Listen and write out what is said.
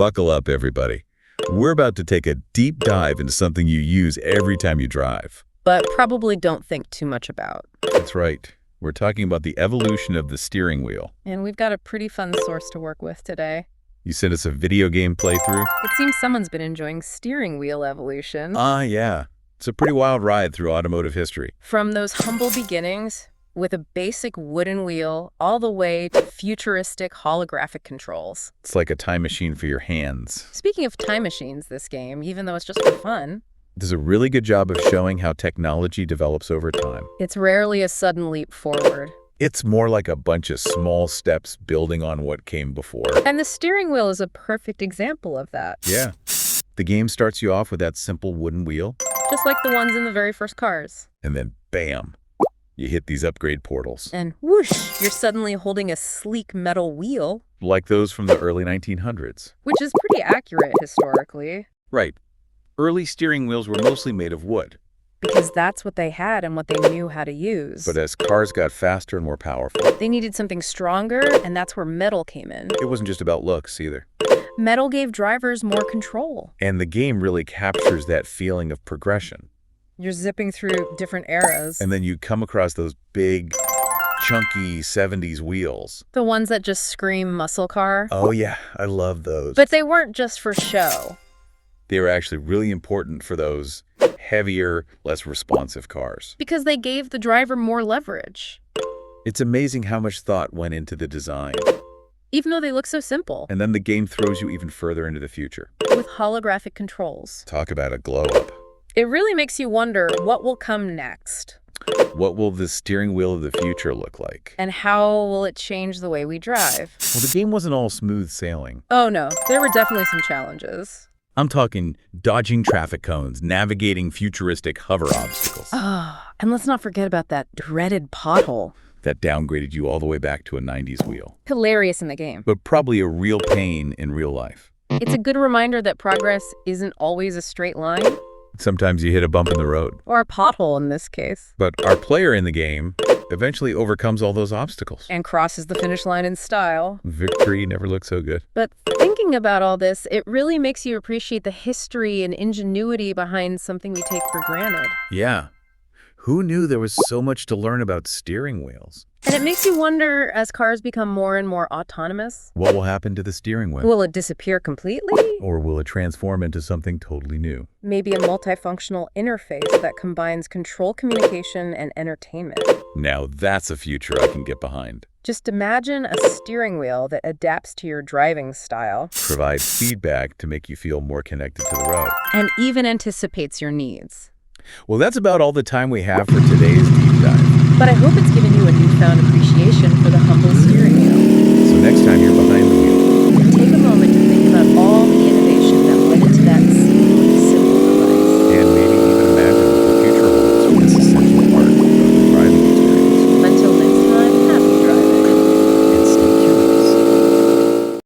Buckle up, everybody. We're about to take a deep dive into something you use every time you drive. But probably don't think too much about. That's right. We're talking about the evolution of the steering wheel. And we've got a pretty fun source to work with today. You sent us a video game playthrough? It seems someone's been enjoying steering wheel evolution. Yeah. It's a pretty wild ride through automotive history. From those humble beginnings with a basic wooden wheel all the way to futuristic holographic controls. It's like a time machine for your hands. Speaking of time machines, this game, even though it's just for fun, Does a really good job of showing how technology develops over time. it's rarely a sudden leap forward. It's more like a bunch of small steps building on what came before. And the steering wheel is a perfect example of that. Yeah. The game starts you off with that simple wooden wheel, Just like the ones in the very first cars. and then bam, you hit these upgrade portals. And whoosh, you're suddenly holding a sleek metal wheel, Like those from the early 1900s. which is pretty accurate historically, Right. Early steering wheels were mostly made of wood, because that's what they had and what they knew how to use. but as cars got faster and more powerful, They needed something stronger, and that's where metal came in. it wasn't just about looks either. Metal gave drivers more control. And the game really captures that feeling of progression. You're zipping through different eras. And then you come across those big, chunky 70s wheels. The ones that just scream muscle car. Oh yeah, I love those. But they weren't just for show. They were actually really important for those heavier, less responsive cars. Because they gave the driver more leverage. It's amazing how much thought went into the design. Even though they look so simple. And then the game throws you even further into the future. With holographic controls. Talk about a glow up. It really makes you wonder what will come next. What will the steering wheel of the future look like? And how will it change the way we drive? Well, the game wasn't all smooth sailing. Oh no, there were definitely some challenges. I'm talking dodging traffic cones, navigating futuristic hover obstacles. And let's not forget about that dreaded pothole. That downgraded you all the way back to a 90s wheel. Hilarious in the game. But probably a real pain in real life. It's a good reminder that progress isn't always a straight line, Sometimes you hit a bump in the road. or a pothole in this case, But our player in the game eventually overcomes all those obstacles. and crosses the finish line in style. Victory never looked so good. But thinking about all this, it really makes you appreciate the history and ingenuity behind something we take for granted. Yeah. Who knew there was so much to learn about steering wheels? And it makes you wonder, as cars become more and more autonomous, What will happen to the steering wheel? will it disappear completely? Or will it transform into something totally new? Maybe a multifunctional interface that combines control, communication, and entertainment. Now that's a future I can get behind. Just imagine a steering wheel that adapts to your driving style Provide feedback to make you feel more connected to the road. and even anticipates your needs. Well, that's about all the time we have for today's deep dive. But I hope it's given you a newfound appreciation for the humble steering wheel. So next time you're